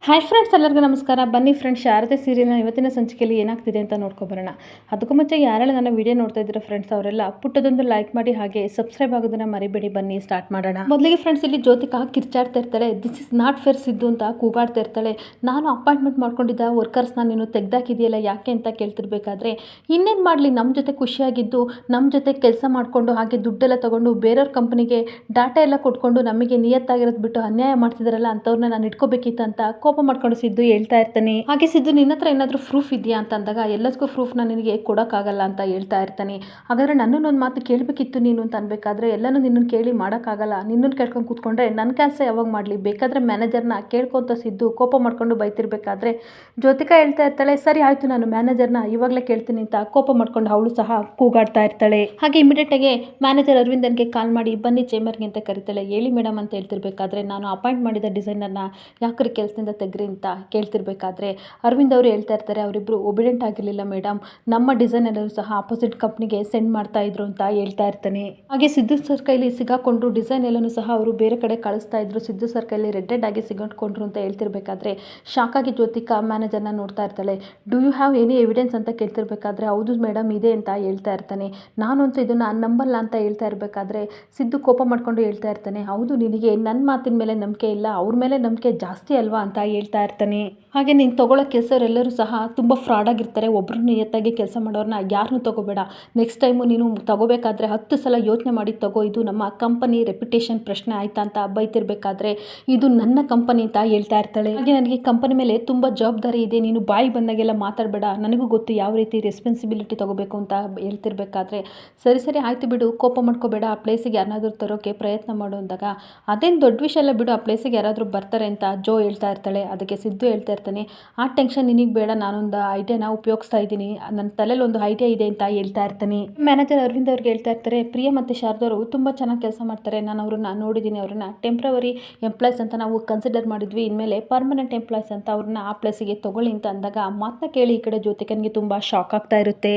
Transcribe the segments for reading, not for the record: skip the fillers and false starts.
Hi friends, ಎಲ್ಲರಿಗೂ ನಮಸ್ಕಾರ. ಬನ್ನಿ ಫ್ರೆಂಡ್ಸ್, ಶಾರದೆ ಸೀರಿಯಲ್ನ ಇವತ್ತಿನ ಸಂಚಿಕೆಯಲ್ಲಿ ಏನಾಗ್ತಿದೆ ಅಂತ ನೋಡ್ಕೊಬರೋಣ. ಅದಕ್ಕೂ ಮುಂಚೆ ಯಾರೆಲ್ಲ ನನ್ನ ವಿಡಿಯೋ ನೋಡ್ತಾ ಇದ್ದೀರಾ ಫ್ರೆಂಡ್ಸ್, ಅವರೆಲ್ಲ ಪುಟ್ಟದೊಂದು ಲೈಕ್ ಮಾಡಿ ಹಾಗೆ ಸಬ್ಸ್ಕ್ರೈಬ್ ಆಗೋದನ್ನ ಮರಿಬೇಡಿ. ಬನ್ನಿ ಸ್ಟಾರ್ಟ್ ಮಾಡೋಣ. ಮೊದಲಿಗೆ ಫ್ರೆಂಡ್ಸ್, ಇಲ್ಲಿ ಜ್ಯೋತಿಕಾ ಕಿರ್ಚಾಡ್ತಾ ಇರ್ತಾಳೆ. This is not fair Siddu ಅಂತ ಕೂಗಾಡ್ತಾ ಇರ್ತಾಳೆ. ನಾನು ಅಪಾಯಿಂಟ್ಮೆಂಟ್ ಮಾಡ್ಕೊಂಡಿದ್ದ ವರ್ಕರ್ಸ್ನ ನೀನು ತೆಗ್ದಾಕಿದೆಯಲ್ಲ ಯಾಕೆ ಅಂತ ಕೇಳ್ತಿರ್ಬೇಕಾದ್ರೆ, ಇನ್ನೇನು ಮಾಡಲಿ, ನಮ್ಮ ಜೊತೆ ಖುಷಿಯಾಗಿದ್ದು ನಮ್ಮ ಜೊತೆ ಕೆಲಸ ಮಾಡಿಕೊಂಡು ಹಾಗೆ ದುಡ್ಡೆಲ್ಲ ತಗೊಂಡು ಬೇರೆಯವ್ರ ಕಂಪನಿಗೆ ಡಾಟಾ ಎಲ್ಲ ಕೊಟ್ಕೊಂಡು ನಮಗೆ ನಿಯತ್ತಾಗಿರೋದು ಬಿಟ್ಟು ಅನ್ಯಾಯ ಮಾಡ್ತಿದಾರಲ್ಲ ಅಂಥವ್ರನ್ನ ನಾನು ಇಟ್ಕೋಬೇಕಿತ್ತು ಅಂತ ಕೋಪ ಮಾಡ್ಕೊಂಡು ಸಿದ್ದು ಹೇಳ್ತಾ ಇರ್ತಾನೆ. ಹಾಗೆ ಸಿದ್ದು, ನಿನ್ನ ಹತ್ರ ಏನಾದರೂ ಪ್ರೂಫ್ ಇದೆಯಾ ಅಂತ ಅಂದಾಗ, ಎಲ್ಲದಕ್ಕೂ ಪ್ರೂಫ್ನ ನಿನಗೆ ಕೊಡೋಕ್ಕಾಗಲ್ಲ ಅಂತ ಹೇಳ್ತಾ ಇರ್ತಾನೆ. ಹಾಗಾದ್ರೆ ನನ್ನನ್ನೊಂದು ಮಾತು ಕೇಳಬೇಕಿತ್ತು ನೀನು ಅಂತ ಅನ್ಬೇಕಾದ್ರೆ, ಎಲ್ಲನೂ ನಿನ್ನನ್ನು ಕೇಳಿ ಮಾಡೋಕ್ಕಾಗಲ್ಲ, ನಿನ್ನನ್ನು ಕೇಳ್ಕೊಂಡು ಕೂತ್ಕೊಂಡ್ರೆ ನನ್ನ ಕೆಲಸ ಯಾವಾಗ ಮಾಡಲಿ, ಬೇಕಾದ್ರೆ ಮ್ಯಾನೇಜರ್ನ ಕೇಳ್ಕೊಂತ ಸಿದ್ದು ಕೋಪ ಮಾಡ್ಕೊಂಡು ಬೈತಿರ್ಬೇಕಾದ್ರೆ ಜ್ಯೋತಿಕಾ ಹೇಳ್ತಾ ಇರ್ತಾಳೆ, ಸರಿ ಆಯಿತು, ನಾನು ಮ್ಯಾನೇಜರ್ನ ಇವಾಗಲೇ ಕೇಳ್ತೀನಿ ಅಂತ ಕೋಪ ಮಾಡ್ಕೊಂಡು ಅವಳು ಸಹ ಕೂಗಾಡ್ತಾ ಇರ್ತಾಳೆ. ಹಾಗೆ ಇಮಿಡಿಯೇಟಾಗಿ ಮ್ಯಾನೇಜರ್ ಅರವಿಂದನ್ಗೆ ಕಾಲ್ ಮಾಡಿ ಬನ್ನಿ ಚೇಂಬರ್ಗೆ ಅಂತ ಕರಿತಾಳೆ. ಹೇಳಿ ಮೇಡಮ್ ಅಂತ ಹೇಳ್ತಿರ್ಬೇಕಾದ್ರೆ, ನಾನು ಅಪಾಯಿಂಟ್ ಮಾಡಿದ ಡಿಸೈನರ್ನ ಯಾಕ್ರಿ ಕೆಲಸದಿಂದ ತೆಗ್ರಿ ಅಂತ ಕೇಳ್ತಿರ್ಬೇಕಾದ್ರೆ ಅರವಿಂದ್ ಅವರು ಹೇಳ್ತಾ ಇರ್ತಾರೆ, ಅವರಿಬ್ಬರು ಒಬಿಡೆಂಟ್ ಆಗಿರಲಿಲ್ಲ ಮೇಡಮ್, ನಮ್ಮ ಡಿಸೈನರು ಸಹ ಆಪೋಸಿಟ್ ಕಂಪ್ನಿಗೆ ಸೆಂಡ್ ಮಾಡ್ತಾ ಇದ್ರು ಅಂತ ಹೇಳ್ತಾ ಇರ್ತಾನೆ. ಹಾಗೆ ಸಿದ್ದು ಸರ್ ಕೈಲಿ ಸಿಗಾಕೊಂಡ್ರು, ಡಿಸೈನ್ ಎಲ್ಲನೂ ಸಹ ಅವರು ಬೇರೆ ಕಡೆ ಕಳಿಸ್ತಾ ಇದ್ರು, ಸಿದ್ದು ಸರ್ ಕೈಲಿ ರೆಡ್ ಆಗಿ ಸಿಗಾಕೊಂಡ್ರು ಅಂತ ಹೇಳ್ತಿರ್ಬೇಕಾದ್ರೆ ಶಾಕ್ ಆಗಿ ಜ್ಯೋತಿಕಾ ಮ್ಯಾನೇಜರ್ನ ನೋಡ್ತಾ ಇರ್ತಾಳೆ. Do you have any evidence ಅಂತ ಕೇಳ್ತಿರ್ಬೇಕಾದ್ರೆ, ಹೌದು ಮೇಡಮ್ ಇದೆ ಅಂತ ಹೇಳ್ತಾ ಇರ್ತಾನೆ. ನಾನಂತೂ ಇದನ್ನ ನಂಬಲ್ಲ ಅಂತ ಹೇಳ್ತಾ ಇರಬೇಕಾದ್ರೆ ಸಿದ್ದು ಕೋಪ ಮಾಡ್ಕೊಂಡು ಹೇಳ್ತಾ ಇರ್ತಾನೆ, ಹೌದು, ನಿನಗೆ ನನ್ನ ಮಾತಿನ ಮೇಲೆ ನಂಬಿಕೆ ಇಲ್ಲ, ಅವ್ರ ಮೇಲೆ ನಂಬಿಕೆ ಜಾಸ್ತಿ ಅಲ್ವಾ ಅಂತ ಹೇಳ್ತಾ ಇರ್ತಾನೆ. ಹಾಗೆ ನೀನು ತಗೊಳ್ಳೋ ಕೆಲಸವರೆಲ್ಲರೂ ಸಹ ತುಂಬ ಫ್ರಾಡ್ ಆಗಿರ್ತಾರೆ, ಒಬ್ಬರು ನಿಯತ್ತಾಗಿ ಕೆಲಸ ಮಾಡೋರನ್ನ ಯಾರನ್ನೂ ತಗೋಬೇಡ, ನೆಕ್ಸ್ಟ್ ಟೈಮು ನೀನು ತಗೋಬೇಕಾದ್ರೆ 10 ಸಲ ಯೋಚನೆ ಮಾಡಿ ತಗೋ, ಇದು ನಮ್ಮ ಕಂಪನಿ ರೆಪ್ಯುಟೇಷನ್ ಪ್ರಶ್ನೆ ಆಯ್ತಾ ಅಂತ ಬೈತಿರ್ಬೇಕಾದ್ರೆ, ಇದು ನನ್ನ ಕಂಪನಿ ಅಂತ ಹೇಳ್ತಾ ಇರ್ತಾಳೆ. ಹಾಗೆ ನನಗೆ ಕಂಪನಿ ಮೇಲೆ ತುಂಬ ಜವಾಬ್ದಾರಿ ಇದೆ, ನೀನು ಬಾಯಿ ಬಂದಾಗೆಲ್ಲ ಮಾತಾಡಬೇಡ, ನನಗೂ ಗೊತ್ತು ಯಾವ ರೀತಿ ರೆಸ್ಪಾನ್ಸಿಬಿಲಿಟಿ ತಗೋಬೇಕು ಅಂತ ಹೇಳ್ತಿರ್ಬೇಕಾದ್ರೆ, ಸರಿ ಸರಿ ಆಯಿತು ಬಿಡು, ಕೋಪ ಮಾಡ್ಕೋಬೇಡ, ಆ ಪ್ಲೇಸಿಗೆ ಯಾರನ್ನಾದ್ರೂ ತರೋಕ್ಕೆ ಪ್ರಯತ್ನ ಮಾಡು ಅಂದಾಗ, ಅದೇನು ದೊಡ್ಡ ವಿಷಯ ಎಲ್ಲ ಬಿಡು, ಆ ಪ್ಲೇಸಿಗೆ ಯಾರಾದರೂ ಬರ್ತಾರೆ ಅಂತ ಜೋ ಹೇಳ್ತಾ ಇರ್ತಾಳೆ. ಅದಕ್ಕೆ ಸಿದ್ದು ಹೇಳ್ತಾ ಇರ್ತಾನೆ, ಆ ಟೆನ್ಷನ್ ನಿನಗೆ ಬೇಡ, ನಾನೊಂದು ಐಡಿಯಾನ ಉಪಯೋಗಿಸ್ತಾ ಇದ್ದೀನಿ, ನನ್ನ ತಲೆಯಲ್ಲಿ ಒಂದು ಐಡಿಯಾ ಇದೆ ಅಂತ ಹೇಳ್ತಾ ಇರ್ತಾನೆ. ಮ್ಯಾನೇಜರ್ ಅರವಿಂದ್ ಅವ್ರಿಗೆ ಹೇಳ್ತಾ ಇರ್ತಾರೆ, ಪ್ರಿಯಾ ಮತ್ತು ಶಾರದವರು ತುಂಬ ಚೆನ್ನಾಗಿ ಕೆಲಸ ಮಾಡ್ತಾರೆ, ನಾನು ಅವ್ರನ್ನ ನೋಡಿದ್ದೀನಿ, ಅವ್ರನ್ನ ಟೆಂಪ್ರವರಿ ಎಂಪ್ಲಾಯ್ಸ್ ಅಂತ ನಾವು ಕನ್ಸಿಡರ್ ಮಾಡಿದ್ವಿ, ಇನ್ಮೇಲೆ ಪರ್ಮನೆಂಟ್ ಎಂಪ್ಲಾಯ್ಸ್ ಅಂತ ಅವ್ರನ್ನ ಆ ಪ್ಲೇಸಿಗೆ ತೊಗೊಳ್ಳಿ ಅಂತ ಅಂದಾಗ ಮಾತನ್ನ ಕೇಳಿ ಈ ಕಡೆ ಜ್ಯೋತಿಕನಿಗೆ ತುಂಬ ಶಾಕ್ ಆಗ್ತಾ ಇರುತ್ತೆ.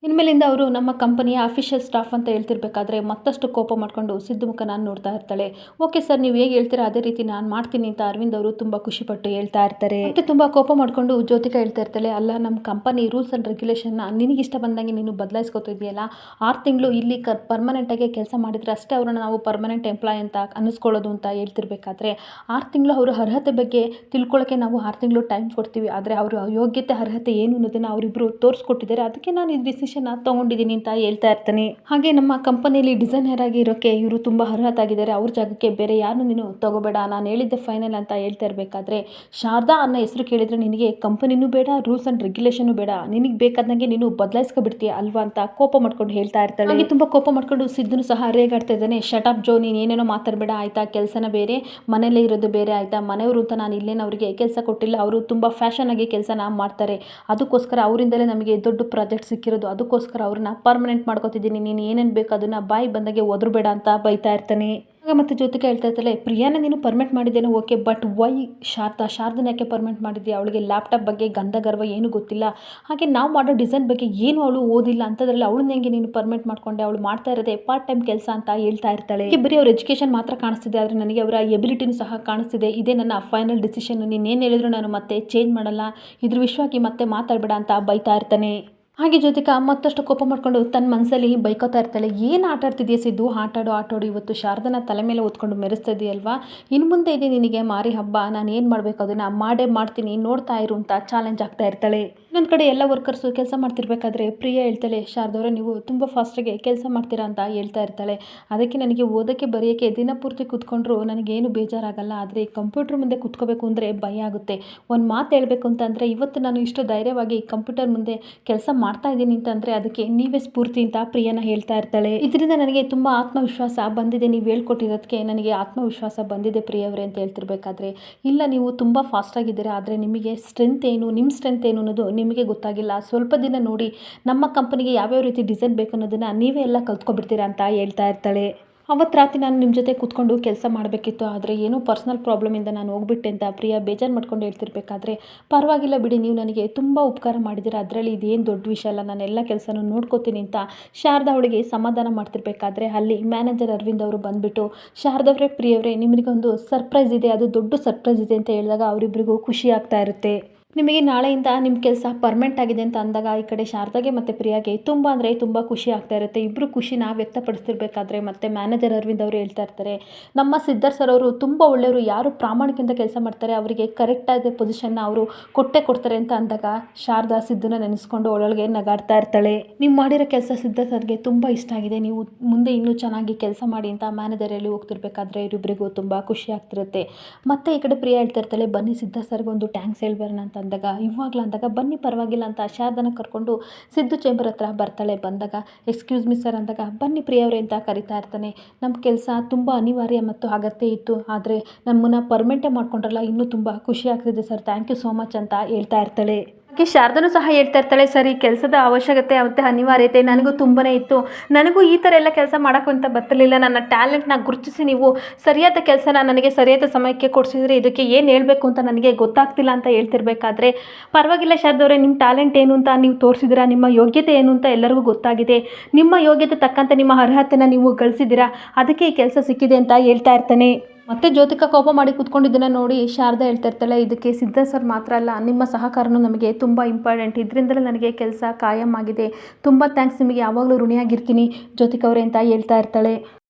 ಇನ್ಮೇಲಿಂದ ಅವರು ನಮ್ಮ ಕಂಪನಿಯ ಅಫಿಷಿಯಲ್ ಸ್ಟಾಫ್ ಅಂತ ಹೇಳ್ತಿರ್ಬೇಕಾದ್ರೆ ಮತ್ತಷ್ಟು ಕೋಪ ಮಾಡ್ಕೊಂಡು ಸಿದ್ದು ಮುಖ ನಾನು ನೋಡ್ತಾ ಇರ್ತಾಳೆ. ಓಕೆ ಸರ್, ನೀವು ಹೇಗೆ ಹೇಳ್ತೀರಾ ಅದೇ ರೀತಿ ನಾನು ಮಾಡ್ತೀನಿ ಅಂತ ಅರವಿಂದ್ ಅವರು ತುಂಬ ಖುಷಿಪಟ್ಟು ಹೇಳ್ತಾ ಇರ್ತಾರೆ. ಮತ್ತೆ ತುಂಬ ಕೋಪ ಮಾಡ್ಕೊಂಡು ಜ್ಯೋತಿಕಾ ಹೇಳ್ತಾ ಇರ್ತಾಳೆ, ಅಲ್ಲ, ನಮ್ಮ ಕಂಪನಿ ರೂಲ್ಸ್ ಆ್ಯಂಡ್ ರೆಗ್ಯುಲೇಷನ್ನ ನಿನಗಿಷ್ಟ ಬಂದಂಗೆ ನೀನು ಬದಲಾಯಿಸ್ಕೊತಿದೆಯಲ್ಲ, 6 ತಿಂಗಳು ಇಲ್ಲಿ ಪರ್ಮನೆಂಟಾಗಿ ಕೆಲಸ ಮಾಡಿದರೆ ಅಷ್ಟೇ ಅವ್ರನ್ನ ನಾವು ಪರ್ಮನೆಂಟ್ ಎಂಪ್ಲಾಯ್ ಅಂತ ಅನ್ನಿಸ್ಕೊಳ್ಳೋದು ಅಂತ ಹೇಳ್ತಿರ್ಬೇಕಾದ್ರೆ, 6 ತಿಂಗಳು ಅವರ ಅರ್ಹತೆ ಬಗ್ಗೆ ತಿಳ್ಕೊಳ್ಳೋಕ್ಕೆ ನಾವು 6 ತಿಂಗಳು ಟೈಮ್ ಕೊಡ್ತೀವಿ, ಆದರೆ ಅವರ ಯೋಗ್ಯತೆ ಅರ್ಹತೆ ಏನು ಅನ್ನೋದನ್ನು ಅವರಿಬ್ಬರು ತೋರಿಸ್ಕೊಟ್ಟಿದ್ದಾರೆ, ಅದಕ್ಕೆ ನಾನು ಈ ಡಿಸಿಷನ್ ತಗೊಂಡಿದ್ದೀನಿ ಅಂತ ಹೇಳ್ತಾ ಇರ್ತಾನೆ. ಹಾಗೆ ನಮ್ಮ ಕಂಪನಿಯಲ್ಲಿ ಡಿಸೈನರ್ ಆಗಿ ಇರೋಕ್ಕೆ ಇವರು ತುಂಬ ಅರ್ಹತಾಗಿದ್ದಾರೆ, ಅವ್ರ ಜಾಗಕ್ಕೆ ಬೇರೆ ಯಾರನ್ನು ನೀನು ತಗೋಬೇಡ, ನಾನು ಹೇಳಿದ್ದೆ ಫೈನಲ್ ಅಂತ ಹೇಳ್ತಾ ಇರಬೇಕಾದ್ರೆ, ಶಾರದಾ ಅನ್ನೋ ಹೆಸರು ಕೇಳಿದ್ರೆ ನಿನಗೆ ಕಂಪನಿನೂ ಬೇಡ, ರೂಲ್ಸ್ ಆ್ಯಂಡ್ ರೆಗ್ಯುಲೇಷನು ಬೇಡ, ನಿನಗೆ ಬೇಕಾದಂಗೆ ನೀನು ಬದಲಾಯಿಸ್ಕೊಬಿಡ್ತೀಯ ಅಲ್ವಾ ಅಂತ ಕೋಪ ಮಾಡ್ಕೊಂಡು ಹೇಳ್ತಾ ಇರ್ತಾಳೆ. ಹಾಗೆ ತುಂಬ ಕೋಪ ಮಾಡ್ಕೊಂಡು ಸಿದ್ದನು ಸಹ ರೇಗಾಡ್ತಾ ಇದ್ದಾನೆ. ಶಟ್ ಅಪ್ ಜೋ, ನೀನು ಏನೇನೋ ಮಾತಾಡಬೇಡ ಆಯ್ತಾ, ಕೆಲಸನ ಬೇರೆ ಮನೇಲೇ ಇರೋದು ಬೇರೆ ಆಯ್ತಾ, ಮನೆಯವರು ಅಂತ ನಾನು ಇಲ್ಲೇನು ಅವರಿಗೆ ಕೆಲಸ ಕೊಟ್ಟಿಲ್ಲ, ಅವರು ತುಂಬ ಫ್ಯಾಷನ್ ಆಗಿ ಕೆಲಸನ ಮಾಡ್ತಾರೆ, ಅದಕ್ಕೋಸ್ಕರ ಅವರಿಂದಲೇ ನಮಗೆ ದೊಡ್ಡ ಪ್ರಾಜೆಕ್ಟ್ ಸಿಕ್ಕಿರೋದು, ಅದಕ್ಕೋಸ್ಕರ ಅವ್ರನ್ನ ಪರ್ಮನೆಂಟ್ ಮಾಡ್ಕೋತಿದ್ದೀನಿ, ನೀನು ಏನೇನು ಬೇಕು ಅದನ್ನು ಬಾಯಿ ಬಂದಾಗೆ ಒದರಬೇಡ ಅಂತ ಬೈತಾ ಇರ್ತಾನೆ. ಆಗ ಮತ್ತೆ ಜ್ಯೋತಿಕಾ ಹೇಳ್ತಾ ಇರ್ತಾಳೆ, ಪ್ರಿಯಾನ ನೀನು ಪರ್ಮನೆಂಟ್ ಮಾಡಿದ್ದೇನೋ ಓಕೆ, ಬಟ್ ವೈ ಶಾರದನ ಯಾಕೆ ಪರ್ಮನೆಂಟ್ ಮಾಡಿದ್ಯಾ, ಅವಳಿಗೆ ಲ್ಯಾಪ್ಟಾಪ್ ಬಗ್ಗೆ ಗಂಧ ಗರ್ವ ಏನು ಗೊತ್ತಿಲ್ಲ, ಹಾಗೆ ನಾವು ಮಾಡೋ ಡಿಸೈನ್ ಬಗ್ಗೆ ಏನು ಅವಳು ಓದಿಲ್ಲ, ಅಂಥದ್ರಲ್ಲಿ ಅವಳನ್ನ ಹೆಂಗೆ ನೀನು ಪರ್ಮನೆಂಟ್ ಮಾಡ್ಕೊಂಡೆ, ಅವಳು ಮಾಡ್ತಾ ಇರೋದೇ ಪಾರ್ಟ್ ಟೈಮ್ ಕೆಲಸ ಅಂತ ಹೇಳ್ತಾ ಇರ್ತಾಳೆ. ಬರೀ ಅವ್ರ ಎಜುಕೇಷನ್ ಮಾತ್ರ ಕಾಣಿಸ್ತಿದೆ, ಆದರೆ ನನಗೆ ಅವರ ಎಬಿಲಿಟಿನೂ ಸಹ ಕಾಣಿಸ್ತಿದೆ, ಇದೇ ನನ್ನ ಫೈನಲ್ ಡಿಸಿಷನ್, ನೀನೇನು ಹೇಳಿದ್ರು ನಾನು ಮತ್ತೆ ಚೇಂಜ್ ಮಾಡಲ್ಲ, ಇದ್ರ ವಿಷಯವಾಗಿ ಮತ್ತೆ ಮಾತಾಡಬೇಡ ಅಂತ ಬೈತಾ ಇರ್ತಾನೆ. ಹಾಗೆ ಜ್ಯೋತಿಕಾ ಮತ್ತಷ್ಟು ಕೋಪ ಮಾಡ್ಕೊಂಡು ತನ್ನ ಮನಸ್ಸಲ್ಲಿ ಬೈಕೋತಾ ಇರ್ತಾಳೆ, ಏನು ಆಟ ಆಡ್ತಿದೆಯಾ ಸಿದ್ದು, ಆಟಾಡು, ಇವತ್ತು ಶಾರದನ ತಲೆ ಮೇಲೆ ಹೊತ್ಕೊಂಡು ಮೆರೆಸ್ತಾ ಇದೆಯಲ್ವಾ, ಇನ್ನು ಮುಂದೆ ಇದೆ ನಿನಗೆ ಮಾರಿ ಹಬ್ಬ, ನಾನು ಏನು ಮಾಡಬೇಕು ಅದನ್ನು ಮಾಡೇ ಮಾಡ್ತೀನಿ, ನೋಡ್ತಾ ಇರು ಅಂತ ಚಾಲೆಂಜ್ ಆಗ್ತಾ ಇರ್ತಾಳೆ. ಇನ್ನೊಂದು ಕಡೆ ಎಲ್ಲ ವರ್ಕರ್ಸು ಕೆಲಸ ಮಾಡ್ತಿರ್ಬೇಕಾದ್ರೆ ಪ್ರಿಯಾ ಹೇಳ್ತಾಳೆ, ಶಾರದವರೇ ನೀವು ತುಂಬ ಫಾಸ್ಟಾಗಿ ಕೆಲಸ ಮಾಡ್ತೀರಾ ಅಂತ ಹೇಳ್ತಾ ಇರ್ತಾಳೆ. ಅದಕ್ಕೆ ನನಗೆ ಓದೋಕ್ಕೆ ಬರೆಯೋಕ್ಕೆ ದಿನಪೂರ್ತಿ ಕೂತ್ಕೊಂಡ್ರು ನನಗೇನು ಬೇಜಾರಾಗಲ್ಲ, ಆದರೆ ಕಂಪ್ಯೂಟರ್ ಮುಂದೆ ಕೂತ್ಕೋಬೇಕು ಅಂದರೆ ಭಯ ಆಗುತ್ತೆ, ಒಂದು ಮಾತು ಹೇಳಬೇಕು ಅಂತಂದರೆ ಇವತ್ತು ನಾನು ಇಷ್ಟು ಧೈರ್ಯವಾಗಿ ಕಂಪ್ಯೂಟರ್ ಮುಂದೆ ಕೆಲಸ ಮಾಡ್ತಾ ಇದ್ದೀನಿ ಅಂತಂದರೆ ಅದಕ್ಕೆ ನೀವೇ ಸ್ಫೂರ್ತಿ ಅಂತ ಪ್ರಿಯಾನ ಹೇಳ್ತಾ ಇರ್ತಾಳೆ. ಇದರಿಂದ ನನಗೆ ತುಂಬ ಆತ್ಮವಿಶ್ವಾಸ ಬಂದಿದೆ, ನೀವು ಹೇಳ್ಕೊಟ್ಟಿರೋದಕ್ಕೆ ನನಗೆ ಆತ್ಮವಿಶ್ವಾಸ ಬಂದಿದೆ ಪ್ರಿಯವರೇ ಅಂತ ಹೇಳ್ತಿರ್ಬೇಕಾದ್ರೆ, ಇಲ್ಲ, ನೀವು ತುಂಬ ಫಾಸ್ಟಾಗಿದ್ದೀರಾ, ಆದರೆ ನಿಮಗೆ ಸ್ಟ್ರೆಂತ್ ಏನು, ನಿಮ್ಮ ಸ್ಟ್ರೆಂತ್ ಏನು ಅನ್ನೋದು ನಿಮಗೆ ಗೊತ್ತಾಗಿಲ್ಲ, ಸ್ವಲ್ಪ ದಿನ ನೋಡಿ, ನಮ್ಮ ಕಂಪನಿಗೆ ಯಾವ್ಯಾವ ರೀತಿ ಡಿಸೈನ್ ಬೇಕು ಅನ್ನೋದನ್ನು ನೀವೇ ಎಲ್ಲ ಕಲ್ತ್ಕೊಬಿಡ್ತೀರಾ ಅಂತ ಹೇಳ್ತಾ ಇರ್ತಾಳೆ. ಅವತ್ತು ರಾತ್ರಿ ನಾನು ನಿಮ್ಮ ಜೊತೆ ಕೂತ್ಕೊಂಡು ಕೆಲಸ ಮಾಡಬೇಕಿತ್ತು, ಆದರೆ ಏನೋ ಪರ್ಸ್ನಲ್ ಪ್ರಾಬ್ಲಮಿಂದ ನಾನು ಹೋಗ್ಬಿಟ್ಟೆ ಅಂತ ಪ್ರಿಯಾ ಬೇಜಾರು ಮಾಡ್ಕೊಂಡು ಹೇಳ್ತಿರ್ಬೇಕಾದ್ರೆ, ಪರವಾಗಿಲ್ಲ ಬಿಡಿ, ನೀವು ನನಗೆ ತುಂಬ ಉಪಕಾರ ಮಾಡಿದ್ದೀರ, ಅದರಲ್ಲಿ ಇದೇನು ದೊಡ್ಡ ವಿಷಯ ಅಲ್ಲ, ನಾನು ಎಲ್ಲ ಕೆಲಸನೂ ನೋಡ್ಕೋತೀನಿ ಅಂತ ಶಾರದಾ ಅವಳಿಗೆ ಸಮಾಧಾನ ಮಾಡ್ತಿರ್ಬೇಕಾದ್ರೆ, ಅಲ್ಲಿ ಮ್ಯಾನೇಜರ್ ಅರವಿಂದ್ ಅವರು ಬಂದುಬಿಟ್ಟು, ಶಾರದವ್ರೆ, ಪ್ರಿಯವ್ರೆ, ನಿಮಗೊಂದು ಸರ್ಪ್ರೈಸ್ ಇದೆ, ಅದು ದೊಡ್ಡ ಸರ್ಪ್ರೈಸ್ ಇದೆ ಅಂತ ಹೇಳಿದಾಗ ಅವರಿಬ್ಬರಿಗೂ ಖುಷಿ ಆಗ್ತಾ ಇರುತ್ತೆ. ನಿಮಗೆ ನಾಳೆಯಿಂದ ನಿಮ್ಮ ಕೆಲಸ ಪರ್ಮನೆಂಟ್ ಆಗಿದೆ ಅಂತ ಅಂದಾಗ ಈ ಕಡೆ ಶಾರದಾಗೆ ಮತ್ತು ಪ್ರಿಯಾಗೆ ತುಂಬ ಅಂದರೆ ತುಂಬ ಖುಷಿ ಆಗ್ತಾ ಇರುತ್ತೆ. ಇಬ್ಬರು ಖುಷಿನ ವ್ಯಕ್ತಪಡಿಸ್ತಿರ್ಬೇಕಾದ್ರೆ ಮತ್ತೆ ಮ್ಯಾನೇಜರ್ ಅರವಿಂದ್ ಅವರು ಹೇಳ್ತಾ ಇರ್ತಾರೆ, ನಮ್ಮ ಸಿದ್ಧಾರ್ಥ ಸರ್ ಅವರು ತುಂಬ ಒಳ್ಳೆಯವರು, ಯಾರು ಪ್ರಾಮಾಣಿಕದಿಂದ ಕೆಲಸ ಮಾಡ್ತಾರೆ ಅವರಿಗೆ ಕರೆಕ್ಟಾದ ಪೊಸಿಷನ್ನ ಅವರು ಕೊಟ್ಟೇ ಕೊಡ್ತಾರೆ ಅಂತ ಅಂದಾಗ ಶಾರದಾ ಸಿದ್ದನ್ನ ನೆನೆಸ್ಕೊಂಡು ಒಳಗೆ ನಗಾಡ್ತಾ ಇರ್ತಾಳೆ. ನೀವು ಮಾಡಿರೋ ಕೆಲಸ ಸಿದ್ಧಾರ್ಥ ಸರ್ಗೆ ತುಂಬ ಇಷ್ಟ ಆಗಿದೆ, ನೀವು ಮುಂದೆ ಇನ್ನೂ ಚೆನ್ನಾಗಿ ಕೆಲಸ ಮಾಡಿ ಅಂತ ಮ್ಯಾನೇಜರ್ ಹೇಳಿ ಹೋಗ್ತಿರ್ಬೇಕಾದ್ರೆ ಇವರಿಬ್ಬರಿಗೂ ತುಂಬ ಖುಷಿ ಆಗ್ತಿರುತ್ತೆ. ಮತ್ತೆ ಈ ಕಡೆ ಪ್ರಿಯಾ ಹೇಳ್ತಾ ಇರ್ತಾಳೆ, ಬನ್ನಿ ಸಿದ್ಧಾರ್ಥ ಸರ್ಗೆ ಒಂದು ಥ್ಯಾಂಕ್ಸ್ ಹೇಳ್ಬರೋಣ ಅಂತ ಅಂದಾಗ, ಇವಾಗಲ ಅಂದಾಗ ಬನ್ನಿ ಪರವಾಗಿಲ್ಲ ಅಂತ ಶಾರದನ ಕರ್ಕೊಂಡು ಸಿದ್ದು ಚೇಂಬರ್ ಹತ್ರ ಬರ್ತಾಳೆ. ಬಂದಾಗ ಎಕ್ಸ್ಕ್ಯೂಸ್ ಮಿ ಸರ್ ಅಂದಾಗ, ಬನ್ನಿ ಪ್ರಿಯವ್ರೆ ಅಂತ ಕರಿತಾ ಇರ್ತಾನೆ. ನಮ್ಮ ಕೆಲಸ ತುಂಬ ಅನಿವಾರ್ಯ ಮತ್ತು ಅಗತ್ಯ ಇತ್ತು, ಆದರೆ ನಮ್ಮನ್ನು ಪರ್ಮನೆಂಟೇ ಮಾಡ್ಕೊಂಡ್ರಲ್ಲ, ಇನ್ನೂ ತುಂಬ ಖುಷಿ ಆಗ್ತಿದೆ sir, thank you so much ಅಂತ ಹೇಳ್ತಾ ಇರ್ತಾಳೆ. ಹಾಗೆ ಶಾರದನೂ ಸಹ ಹೇಳ್ತಾ ಇರ್ತಾಳೆ, ಸರಿ, ಕೆಲಸದ ಅವಶ್ಯಕತೆ ಮತ್ತು ಅನಿವಾರ್ಯತೆ ನನಗೂ ತುಂಬನೇ ಇತ್ತು, ನನಗೂ ಈ ಥರ ಎಲ್ಲ ಕೆಲಸ ಮಾಡೋಕ್ಕಂತ ಬರ್ತಿರ್ಲಿಲ್ಲ, ನನ್ನ ಟ್ಯಾಲೆಂಟ್ನ ಗುರುತಿಸಿ ನೀವು ಸರಿಯಾದ ಕೆಲಸನ ನನಗೆ ಸರಿಯಾದ ಸಮಯಕ್ಕೆ ಕೊಡಿಸಿದ್ರೆ ಇದಕ್ಕೆ ಏನು ಹೇಳಬೇಕು ಅಂತ ನನಗೆ ಗೊತ್ತಾಗ್ತಿಲ್ಲ ಅಂತ ಹೇಳ್ತಿರ್ಬೇಕಾದ್ರೆ, ಪರವಾಗಿಲ್ಲ ಶಾರದವ್ರೆ, ನಿಮ್ಮ ಟ್ಯಾಲೆಂಟ್ ಏನು ಅಂತ ನೀವು ತೋರಿಸಿದ್ದೀರಾ, ನಿಮ್ಮ ಯೋಗ್ಯತೆ ಏನು ಅಂತ ಎಲ್ಲರಿಗೂ ಗೊತ್ತಾಗಿದೆ, ನಿಮ್ಮ ಯೋಗ್ಯತೆ ತಕ್ಕಂತೆ ನಿಮ್ಮ ಅರ್ಹತೆನ ನೀವು ಗಳಿಸಿದ್ದೀರಾ, ಅದಕ್ಕೆ ಈ ಕೆಲಸ ಸಿಕ್ಕಿದೆ ಅಂತ ಹೇಳ್ತಾ ಇರ್ತಾನೆ. ಮತ್ತೆ ಜ್ಯೋತಿಕಾ ಕೋಪ ಮಾಡಿ ಕೂತ್ಕೊಂಡಿದ್ದನ್ನು ನೋಡಿ ಶಾರದಾ ಹೇಳ್ತಾ ಇರ್ತಾಳೆ, ಇದಕ್ಕೆ ಸಿದ್ಧಾರ್ಥ ಸರ್ ಮಾತ್ರ ಅಲ್ಲ, ನಿಮ್ಮ ಸಹಕಾರನೂ ನಮಗೆ ತುಂಬ ಇಂಪಾರ್ಟೆಂಟ್, ಇದರಿಂದಲೇ ನನಗೆ ಕೆಲಸ ಕಾಯಂ ಆಗಿದೆ, ತುಂಬ ಥ್ಯಾಂಕ್ಸ್, ನಿಮಗೆ ಯಾವಾಗಲೂ ಋಣಿಯಾಗಿರ್ತೀನಿ ಜ್ಯೋತಿಕಾ ಅವರೇ ಅಂತ ಹೇಳ್ತಾ ಇರ್ತಾಳೆ.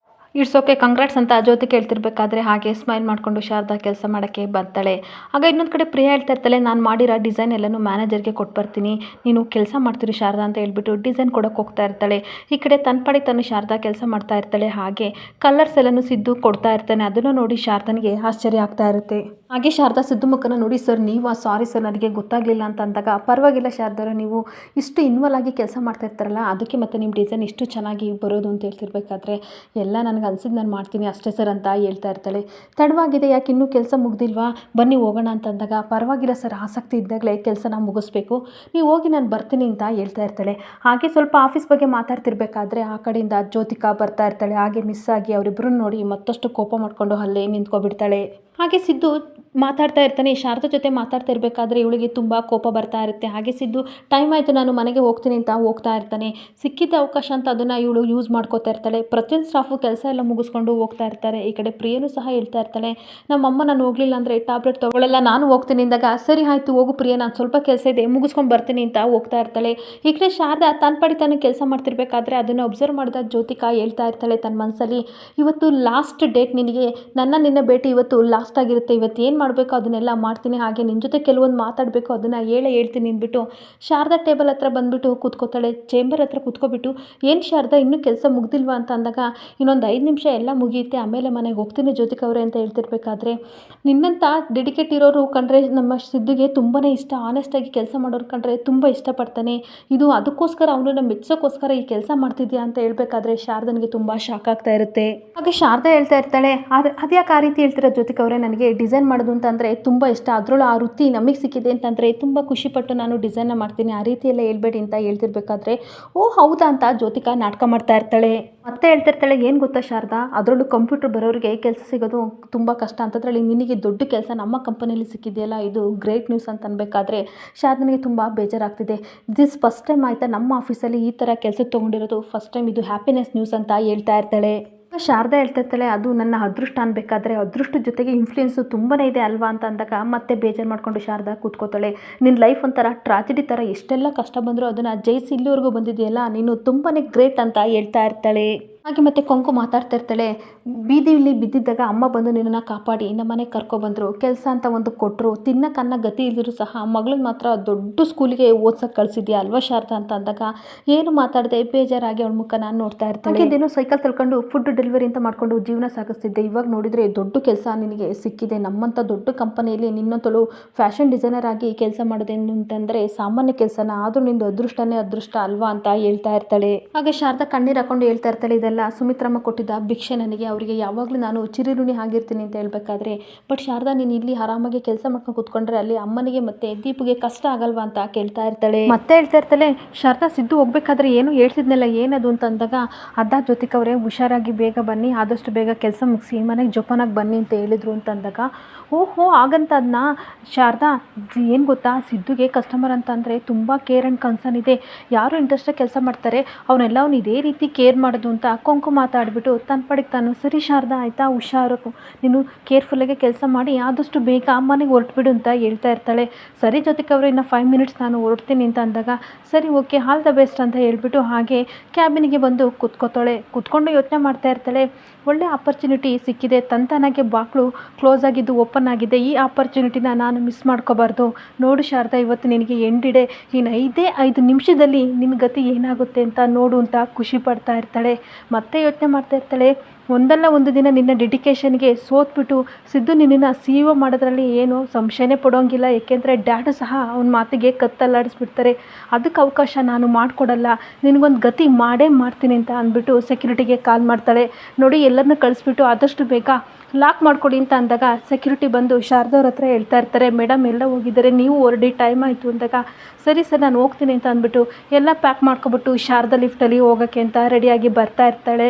ಇಟ್ಸ್ ಓಕೆ, ಕಂಗ್ರಾಟ್ಸ್ ಅಂತ ಜ್ಯೋತಿಕಾ ಹೇಳ್ತಿರ್ಬೇಕಾದ್ರೆ ಹಾಗೆ ಸ್ಮೈಲ್ ಮಾಡಿಕೊಂಡು ಶಾರದಾ ಕೆಲಸ ಮಾಡೋಕ್ಕೆ ಬರ್ತಾಳೆ. ಆಗ ಇನ್ನೊಂದು ಕಡೆ ಪ್ರಿಯಾ ಹೇಳ್ತಾ ಇರ್ತಾಳೆ, ನಾನು ಮಾಡಿರೋ ಡಿಸೈನ್ ಎಲ್ಲನೂ ಮ್ಯಾನೇಜರ್ಗೆ ಕೊಟ್ಟು ಬರ್ತೀನಿ, ನೀನು ಕೆಲಸ ಮಾಡ್ತೀರಿ ಶಾರದಾ ಅಂತ ಹೇಳ್ಬಿಟ್ಟು ಡಿಸೈನ್ ಕೊಡೋಕೆ ಹೋಗ್ತಾ ಇರ್ತಾಳೆ. ಈ ಕಡೆ ತನ್ನ ಪಾಡಿಗೆ ತಾನು ಶಾರದಾ ಕೆಲಸ ಮಾಡ್ತಾ ಇರ್ತಾಳೆ. ಹಾಗೆ ಕಲರ್ಸ್ ಎಲ್ಲನೂ ಸಿದ್ದು ಕೊಡ್ತಾ ಇರ್ತಾನೆ. ಅದನ್ನು ನೋಡಿ ಶಾರದನಿಗೆ ಆಶ್ಚರ್ಯ ಆಗ್ತಾ ಇರುತ್ತೆ. ಹಾಗೆ ಶಾರದಾ ಸಿದ್ದು ಮುಖನ ನೋಡಿ, ಸರ್ ನೀವು ಸಾರಿ ಸರ್, ನನಗೆ ಗೊತ್ತಾಗಲಿಲ್ಲ ಅಂತ ಅಂದಾಗ, ಪರವಾಗಿಲ್ಲ ಶಾರದಾರ, ನೀವು ಇಷ್ಟು ಇನ್ವಾಲ್ವ್ ಆಗಿ ಕೆಲಸ ಮಾಡ್ತಾ ಇರ್ತಾರಲ್ಲ, ಅದಕ್ಕೆ ಮತ್ತೆ ನಿಮ್ಮ ಡಿಸೈನ್ ಇಷ್ಟು ಚೆನ್ನಾಗಿ ಬರೋದು ಅಂತ ಹೇಳ್ತಿರ್ಬೇಕಾದ್ರೆ, ಎಲ್ಲ ನನಗೆ ಅನ್ಸಿದ್ದು ನಾನು ಮಾಡ್ತೀನಿ ಅಷ್ಟೇ ಸರ್ ಅಂತ ಹೇಳ್ತಾ ಇರ್ತಾಳೆ. ತಡವಾಗಿದೆ, ಯಾಕೆ ಇನ್ನೂ ಕೆಲಸ ಮುಗ್ದಿಲ್ವಾ, ಬನ್ನಿ ಹೋಗೋಣ ಅಂತ ಅಂದಾಗ, ಪರವಾಗಿಲ್ಲ ಸರ್, ಆಸಕ್ತಿ ಇದ್ದಾಗಲೇ ಕೆಲಸನ ಮುಗಿಸ್ಬೇಕು, ನೀವು ಹೋಗಿ ನಾನು ಬರ್ತೀನಿ ಅಂತ ಹೇಳ್ತಾ ಇರ್ತಾಳೆ. ಹಾಗೆ ಸ್ವಲ್ಪ ಆಫೀಸ್ ಬಗ್ಗೆ ಮಾತಾಡ್ತಿರ್ಬೇಕಾದ್ರೆ ಆ ಕಡೆಯಿಂದ ಜ್ಯೋತಿಕಾ ಬರ್ತಾ ಇರ್ತಾಳೆ. ಹಾಗೆ ಮಿಸ್ ಆಗಿ ಅವರಿಬ್ಬರನ್ನ ನೋಡಿ ಮತ್ತಷ್ಟು ಕೋಪ ಮಾಡಿಕೊಂಡು ಅಲ್ಲೇ ನಿಂತ್ಕೊಬಿಡ್ತಾಳೆ. ಹಾಗೆ ಸಿದ್ದು ಮಾತಾಡ್ತಾ ಇರ್ತಾನೆ. ಶಾರದಾ ಜೊತೆ ಮಾತಾಡ್ತಾ ಇರಬೇಕಾದ್ರೆ ಇವಳಿಗೆ ತುಂಬ ಕೋಪ ಬರ್ತಾ ಇರುತ್ತೆ. ಹಾಗೆ ಸಿದ್ದು, ಟೈಮ್ ಆಯಿತು, ನಾನು ಮನೆಗೆ ಹೋಗ್ತೀನಿ ಅಂತ ಹೋಗ್ತಾ ಇರ್ತಾನೆ. ಸಿಕ್ಕಿದ್ದ ಅವಕಾಶ ಅಂತ ಅದನ್ನು ಇವಳು ಯೂಸ್ ಮಾಡ್ಕೋತಾ ಇರ್ತಾಳೆ. ಪ್ರತಿಯೊಂದು ಸ್ಟಾಫು ಕೆಲಸ ಎಲ್ಲ ಮುಗಿಸ್ಕೊಂಡು ಹೋಗ್ತಾ ಇರ್ತಾರೆ. ಈ ಕಡೆ ಪ್ರಿಯನೂ ಸಹ ಹೇಳ್ತಾ ಇರ್ತಾಳೆ, ನಮ್ಮಮ್ಮ ನಾನು ಹೋಗಲಿಲ್ಲ ಅಂದರೆ ಟ್ಯಾಬ್ಲೆಟ್ ತೊಗೊಳ್ಳಲ್ಲ, ನಾನು ಹೋಗ್ತೀನಿ ಅಂದಾಗ, ಸರಿ ಆಯಿತು ಹೋಗು ಪ್ರಿಯ, ನಾನು ಸ್ವಲ್ಪ ಕೆಲಸ ಇದೆ ಮುಗಿಸ್ಕೊಂಡು ಬರ್ತೀನಿ ಅಂತ ಹೋಗ್ತಾ ಇರ್ತಾಳೆ. ಈ ಕಡೆ ಶಾರದಾ ತನ್ನ ಪಡಿ ತಾನು ಕೆಲಸ ಮಾಡ್ತಿರ್ಬೇಕಾದ್ರೆ ಅದನ್ನು ಅಬ್ಸರ್ವ್ ಮಾಡಿದ ಜ್ಯೋತಿಕಾ ಹೇಳ್ತಾ ಇರ್ತಾಳೆ ತನ್ನ ಮನಸ್ಸಲ್ಲಿ, ಇವತ್ತು ಲಾಸ್ಟ್ ಡೇಟ್, ನಿನಗೆ ನಿನ್ನ ಭೇಟಿ ಇವತ್ತು ಲಾಸ್ಟ್ ಆಗಿರುತ್ತೆ, ಇವತ್ತು ಏನು ಮಾಡಬೇಕು ಅದನ್ನೆಲ್ಲ ಮಾಡ್ತೀನಿ, ಹಾಗೆ ನಿನ್ನ ಜೊತೆ ಕೆಲವೊಂದು ಮಾತಾಡಬೇಕು ಅದನ್ನು ಹೇಳ್ತೀನಿ ಅಂದ್ಬಿಟ್ಟು ಶಾರದಾ ಟೇಬಲ್ ಹತ್ರ ಬಂದುಬಿಟ್ಟು ಕೂತ್ಕೋತಾಳೆ. ಚೇಂಬರ್ ಹತ್ರ ಕೂತ್ಕೊಬಿಟ್ಟು, ಏನು ಶಾರದಾ ಇನ್ನೂ ಕೆಲಸ ಮುಗ್ದಿಲ್ವಾ ಅಂತ ಅಂದಾಗ, ಇನ್ನೊಂದು 5 ನಿಮಿಷ ಎಲ್ಲ ಮುಗಿಯುತ್ತೆ, ಆಮೇಲೆ ಮನೆಗೆ ಹೋಗ್ತೀನಿ ಜ್ಯೋತಿಕಾ ಅವರೇ ಅಂತ ಹೇಳ್ತಿರ್ಬೇಕಾದ್ರೆ, ನಿನ್ನಂಥ ಡೆಡಿಕೇಟ್ ಇರೋರು ಕಂಡ್ರೆ ನಮ್ಮ ಸಿದ್ದುಗೆ ತುಂಬಾ ಇಷ್ಟ, ಆನೆಸ್ಟಾಗಿ ಕೆಲಸ ಮಾಡೋರು ಕಂಡ್ರೆ ತುಂಬ ಇಷ್ಟಪಡ್ತಾನೆ, ಇದು ಅದಕ್ಕೋಸ್ಕರ ಅವನನ್ನು ಮೆಚ್ಚೋಕ್ಕೋಸ್ಕರ ಈ ಕೆಲಸ ಮಾಡ್ತಿದ್ಯಾ ಅಂತ ಹೇಳ್ಬೇಕಾದ್ರೆ ಶಾರದನಿಗೆ ತುಂಬ ಶಾಕ್ ಆಗ್ತಾ ಇರುತ್ತೆ. ಹಾಗೆ ಶಾರದಾ ಹೇಳ್ತಾ ಇರ್ತಾಳೆ, ಅದ್ಯಾಕೆ ಆ ರೀತಿ ಹೇಳ್ತಿರೋ ಜ್ಯೋತಿಕಾ ಅವರೇ, ನನಗೆ ಡಿಸೈನ್ ಮಾಡೋದು ಅಂತಂದರೆ ತುಂಬ ಇಷ್ಟ, ಅದರಲ್ಲೂ ಆ ವೃತ್ತಿ ನಮಗೆ ಸಿಕ್ಕಿದೆ ಅಂತಂದರೆ ತುಂಬ ಖುಷಿಪಟ್ಟು ನಾನು ಡಿಸೈನ್ನ ಮಾಡ್ತೀನಿ, ಆ ರೀತಿ ಎಲ್ಲ ಹೇಳ್ಬೇಡಿ ಅಂತ ಹೇಳ್ತಿರ್ಬೇಕಾದ್ರೆ, ಓ ಹೌದಾ ಅಂತ ಜ್ಯೋತಿಕಾ ನಾಟಕ ಮಾಡ್ತಾ ಇರ್ತಾಳೆ. ಮತ್ತೆ ಹೇಳ್ತಿರ್ತಾಳೆ, ಏನು ಗೊತ್ತಾ ಶಾರದಾ, ಅದರಲ್ಲೂ ಕಂಪ್ಯೂಟರ್ ಬರೋರಿಗೆ ಕೆಲಸ ಸಿಗೋದು ತುಂಬ ಕಷ್ಟ, ಅಂತದ್ರಲ್ಲಿ ನಿನಗೆ ದೊಡ್ಡ ಕೆಲಸ ನಮ್ಮ ಕಂಪನಿಯಲ್ಲಿ ಸಿಕ್ಕಿದೆಯಲ್ಲ, ಇದು ಗ್ರೇಟ್ ನ್ಯೂಸ್ ಅಂತ ಅನ್ಬೇಕಾದ್ರೆ ಶಾರದನಿಗೆ ತುಂಬ ಬೇಜಾರಾಗ್ತಿದೆ. ದಿಸ್ ಫಸ್ಟ್ ಟೈಮ್ ಆಯಿತಾ ನಮ್ಮ ಆಫೀಸಲ್ಲಿ ಈ ಥರ ಕೆಲಸ ತೊಗೊಂಡಿರೋದು, ಫಸ್ಟ್ ಟೈಮ್, ಇದು ಹ್ಯಾಪಿನೆಸ್ ನ್ಯೂಸ್ ಅಂತ ಹೇಳ್ತಾ ಇರ್ತಾಳೆ. ಶಾರದಾ ಹೇಳ್ತಾ ಇರ್ತಾಳೆ, ಅದು ನನ್ನ ಅದೃಷ್ಟ ಅನ್ಬೇಕಾದ್ರೆ ಅದೃಷ್ಟದ ಜೊತೆಗೆ ಇನ್ಫ್ಲೂಯೆನ್ಸು ತುಂಬಾ ಇದೆ ಅಲ್ವಾ ಅಂತ ಅಂದಾಗ ಮತ್ತೆ ಬೇಜಾರು ಮಾಡಿಕೊಂಡು ಶಾರದಾ ಕೂತ್ಕೋತಾಳೆ. ನಿನ್ನ ಲೈಫ್ ಒಂಥರ ಟ್ರಾಜಿಡಿ ಥರ, ಎಷ್ಟೆಲ್ಲ ಕಷ್ಟ ಬಂದರೂ ಅದನ್ನು ಜಯಿಸಿ ಇಲ್ಲಿವರೆಗೂ ಬಂದಿದೆಯಲ್ಲ, ನೀನು ತುಂಬಾ ಗ್ರೇಟ್ ಅಂತ ಹೇಳ್ತಾ ಇರ್ತಾಳೆ. ಹಾಗೆ ಮತ್ತೆ ಕೊಂಕು ಮಾತಾಡ್ತಾ ಇರ್ತಾಳೆ, ಬೀದಿಯಲ್ಲಿ ಬಿದ್ದಿದ್ದಾಗ ಅಮ್ಮ ಬಂದು ನಿನ್ನನ್ನು ಕಾಪಾಡಿ ನಮ್ಮ ಮನೆಗೆ ಕರ್ಕೊಬಂದರು, ಕೆಲಸ ಅಂತ ಒಂದು ಕೊಟ್ಟರು, ತಿನ್ನಕ್ಕನ್ನ ಗತಿ ಇದ್ದರೂ ಸಹ ಮಗಳನ್ನ ಮಾತ್ರ ದೊಡ್ಡ ಸ್ಕೂಲಿಗೆ ಓದ್ಸೋಕ್ಕೆ ಕಳಿಸಿದ್ಯಾ ಅಲ್ವಾ ಶಾರದಾ ಅಂತ ಅಂದಾಗ, ಏನು ಮಾತಾಡದೆ ಬೇಜಾರಾಗಿ ಅವಳ ಮುಖ ನಾನು ನೋಡ್ತಾ ಇರ್ತಾಳೆ. ಹಾಗೇನೇನೋ ಸೈಕಲ್ ತಳ್ಕೊಂಡು ಫುಡ್ ಡೆಲಿವರಿ ಅಂತ ಮಾಡ್ಕೊಂಡು ಜೀವನ ಸಾಗಿಸ್ತಿದ್ದೆ, ಇವಾಗ ನೋಡಿದರೆ ದೊಡ್ಡ ಕೆಲಸ ನಿನಗೆ ಸಿಕ್ಕಿದೆ, ನಮ್ಮಂಥ ದೊಡ್ಡ ಕಂಪನಿಯಲ್ಲಿ ನಿನ್ನಂತಳು ಫ್ಯಾಷನ್ ಡಿಸೈನರ್ ಆಗಿ ಕೆಲಸ ಮಾಡೋದೇನು ಅಂತಂದರೆ ಸಾಮಾನ್ಯ ಕೆಲಸನ, ಆದರೂ ನಿಂದು ಅದೃಷ್ಟನೇ ಅದೃಷ್ಟ ಅಲ್ವಾ ಅಂತ ಹೇಳ್ತಾ ಇರ್ತಾಳೆ. ಹಾಗೆ ಶಾರದಾ ಕಣ್ಣೀರು ಹಾಕೊಂಡು ಹೇಳ್ತಾ ಇರ್ತಾಳೆ, ಇದೆಲ್ಲ ಇದೆಲ್ಲ ಸುಮಿತ್ರಮ್ಮ ಕೊಟ್ಟಿದ್ದ ಭಿಕ್ಷೆ ನನಗೆ, ಅವರಿಗೆ ಯಾವಾಗಲೂ ನಾನು ಚಿರಋಣಿ ಆಗಿರ್ತೀನಿ ಅಂತ ಹೇಳ್ಬೇಕಾದ್ರೆ, ಬಟ್ ಶಾರದಾ ನೀನು ಇಲ್ಲಿ ಆರಾಮಾಗಿ ಕೆಲಸ ಮಾಡ್ಕೊಂಡು ಕೂತ್ಕೊಂಡ್ರೆ ಅಲ್ಲಿ ಅಮ್ಮನಿಗೆ ಮತ್ತು ದೀಪಿಗೆ ಕಷ್ಟ ಆಗಲ್ವಾ ಅಂತ ಕೇಳ್ತಾ ಇರ್ತಾಳೆ. ಮತ್ತೆ ಹೇಳ್ತಾ ಇರ್ತಾಳೆ, ಶಾರದಾ ಸಿದ್ದು ಹೋಗ್ಬೇಕಾದ್ರೆ ಏನು ಹೇಳ್ತಿದ್ನಲ್ಲ ಏನದು ಅಂತ ಅಂದಾಗ, ಅದ ಜ್ಯೋತಿಕಾ ಅವರೇ ಹುಷಾರಾಗಿ ಬೇಗ ಬನ್ನಿ, ಆದಷ್ಟು ಬೇಗ ಕೆಲಸ ಮುಗಿಸಿ ಮನೆಗೆ ಜೋಪಾನಾಗಿ ಬನ್ನಿ ಅಂತ ಹೇಳಿದ್ರು ಅಂತ ಅಂದಾಗ, ಓಹೋ ಹಾಗಂತ ಅದನ್ನ ಶಾರದಾ ಏನು ಗೊತ್ತಾ, ಸಿದ್ದುಗೆ ಕಸ್ಟಮರ್ ಅಂತ ಅಂದರೆ ತುಂಬ ಕೇರ್ ಆ್ಯಂಡ್ ಕನ್ಸರ್ನ್ ಇದೆ, ಯಾರು ಇಂಟ್ರೆಸ್ಟಾಗಿ ಕೆಲಸ ಮಾಡ್ತಾರೆ ಅವನ್ನೆಲ್ಲ ಅವ್ನು ಇದೇ ರೀತಿ ಕೇರ್ ಮಾಡೋದು ಅಂತ ಕೊಂಕು ಮಾತಾಡಿಬಿಟ್ಟು ತನ್ನ ಪಡೆಗೆ ತಾನು, ಸರಿ ಶಾರದಾ ಆಯಿತಾ ಹುಷಾರು, ನೀನು ಕೇರ್ಫುಲ್ಲಾಗಿ ಕೆಲಸ ಮಾಡಿ ಆದಷ್ಟು ಬೇಗ ಮನೆಗೆ ಹೊರಟ್ಬಿಡು ಅಂತ ಹೇಳ್ತಾ ಇರ್ತಾಳೆ. ಸರಿ ಜ್ಯೋತಿಕಾ ಅವರು ಇನ್ನು 5 ಮಿನಿಟ್ಸ್ ನಾನು ಹೊರಡ್ತೀನಿ ಅಂತ ಅಂದಾಗ, ಸರಿ ಓಕೆ ಆಲ್ ದ ಬೆಸ್ಟ್ ಅಂತ ಹೇಳ್ಬಿಟ್ಟು ಹಾಗೆ ಕ್ಯಾಬಿನಿಗೆ ಬಂದು ಕೂತ್ಕೊಂಡು ಯೋಚನೆ ಮಾಡ್ತಾ ಇರ್ತಾಳೆ. ಒಳ್ಳೆ ಆಪರ್ಚುನಿಟಿ ಸಿಕ್ಕಿದೆ, ತಂತಾನಾಗೆ ಬಾಕ್ಲು ಕ್ಲೋಸ್ ಆಗಿದ್ದು ಓಪನ್ ಆಗಿದೆ, ಈ ಆಪರ್ಚುನಿಟಿನ ನಾನು ಮಿಸ್ ಮಾಡ್ಕೋಬಾರ್ದು. ನೋಡು ಶಾರದಾ ಇವತ್ತು ನಿನಗೆ ಎಂಡಿಡೆ, ಇನ್ನು 5 ನಿಮಿಷದಲ್ಲಿ ನಿನ್ನ ಗತಿ ಏನಾಗುತ್ತೆ ಅಂತ ನೋಡು ಅಂತ ಖುಷಿ ಪಡ್ತಾ ಇರ್ತಾಳೆ. ಮತ್ತೆ ಯೋಚನೆ ಮಾಡ್ತಾ ಇರ್ತಾಳೆ, ಒಂದಲ್ಲ ಒಂದು ದಿನ ನಿನ್ನ ಡೆಡಿಕೇಶನ್ಗೆ ಸೋತ್ಬಿಟ್ಟು ಸಿದ್ದು ನಿನ್ನನ್ನು CEO ಮಾಡೋದ್ರಲ್ಲಿ ಏನು ಸಂಶಯನೇ ಪಡೋಂಗಿಲ್ಲ, ಏಕೆಂದರೆ ಡ್ಯಾಡು ಸಹ ಅವನ ಮಾತಿಗೆ ಕತ್ತಲ್ಲಾಡಿಸ್ಬಿಡ್ತಾರೆ, ಅದಕ್ಕೆ ಅವಕಾಶ ನಾನು ಮಾಡಿಕೊಡಲ್ಲ, ನಿನಗೊಂದು ಗತಿ ಮಾಡೇ ಮಾಡ್ತೀನಿ ಅಂತ ಅಂದ್ಬಿಟ್ಟು ಸೆಕ್ಯೂರಿಟಿಗೆ ಕಾಲ್ ಮಾಡ್ತಾಳೆ. ನೋಡಿ ಎಲ್ಲರನ್ನೂ ಕಳಿಸ್ಬಿಟ್ಟು ಆದಷ್ಟು ಬೇಗ ಲಾಕ್ ಮಾಡಿಕೊಡಿ ಅಂತ ಅಂದಾಗ ಸೆಕ್ಯೂರಿಟಿ ಬಂದು ಶಾರದಾ ಅವ್ರ ಹತ್ರ ಹೇಳ್ತಾ ಇರ್ತಾರೆ, ಮೇಡಮ್ ಎಲ್ಲ ಹೋಗಿದ್ದಾರೆ ನೀವು ಹೊರಡಿ ಟೈಮ್ ಆಯಿತು ಅಂದಾಗ, ಸರಿ ಸರ್ ನಾನು ಹೋಗ್ತೀನಿ ಅಂತ ಅಂದ್ಬಿಟ್ಟು ಎಲ್ಲ ಪ್ಯಾಕ್ ಮಾಡ್ಕೊಬಿಟ್ಟು ಶಾರದಾ ಲಿಫ್ಟಲ್ಲಿ ಹೋಗೋಕ್ಕೆ ಅಂತ ರೆಡಿಯಾಗಿ ಬರ್ತಾ ಇರ್ತಾಳೆ.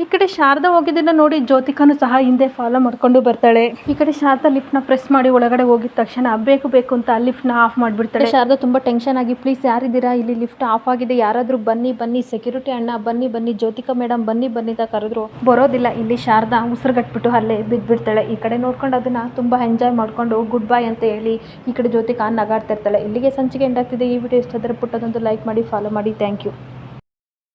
ಈ ಕಡೆ ಶಾರದಾ ಹೋಗಿದ್ದನ್ನು ನೋಡಿ ಜ್ಯೋತಿಕಾನು ಸಹ ಹಿಂದೆ ಫಾಲೋ ಮಾಡ್ಕೊಂಡು ಬರ್ತಾಳೆ. ಈ ಕಡೆ ಶಾರದಾ ಲಿಫ್ಟ್ನ ಪ್ರೆಸ್ ಮಾಡಿ ಒಳಗಡೆ ಹೋಗಿದ ತಕ್ಷಣ ಬೇಕು ಅಂತ ಲಿಫ್ಟ್ನ ಆಫ್ ಮಾಡಿಬಿಡ್ತಾಳೆ. ಶಾರದಾ ತುಂಬ ಟೆನ್ಷನ್ ಆಗಿ, ಪ್ಲೀಸ್ ಯಾರಿದ್ದೀರಾ, ಇಲ್ಲಿ ಲಿಫ್ಟ್ ಆಫ್ ಆಗಿದೆ, ಯಾರಾದರೂ ಬನ್ನಿ ಸೆಕ್ಯೂರಿಟಿ ಅಣ್ಣ ಬನ್ನಿ ಜ್ಯೋತಿಕಾ ಮೇಡಮ್ ಬನ್ನಿ ಅಂತ ಕರೆದ್ರು ಬರೋದಿಲ್ಲ. ಇಲ್ಲಿ ಶಾರದಾ ಉಸಿರುಗಟ್ಬಿಟ್ಟು ಅಲ್ಲೇ ಬಿದ್ದುಬಿಡ್ತಾಳೆ. ಈ ಕಡೆ ನೋಡ್ಕೊಂಡು ಅದನ್ನು ತುಂಬ ಎಂಜಾಯ್ ಮಾಡಿಕೊಂಡು ಗುಡ್ ಬೈ ಅಂತ ಹೇಳಿ ಈ ಕಡೆ ಜ್ಯೋತಿಕಾ ನಗಾಡ್ತಾ ಇರ್ತಾಳೆ. ಇಲ್ಲಿಗೆ ಸಂಚಿಕೆ ಎಂಡ್ ಆಗ್ತಿದೆ. ಈ ವಿಡಿಯೋ ಇಷ್ಟ ಆದರೆ ಪುಟ್ಟದೊಂದು ಲೈಕ್ ಮಾಡಿ, ಫಾಲೋ ಮಾಡಿ. Thank you.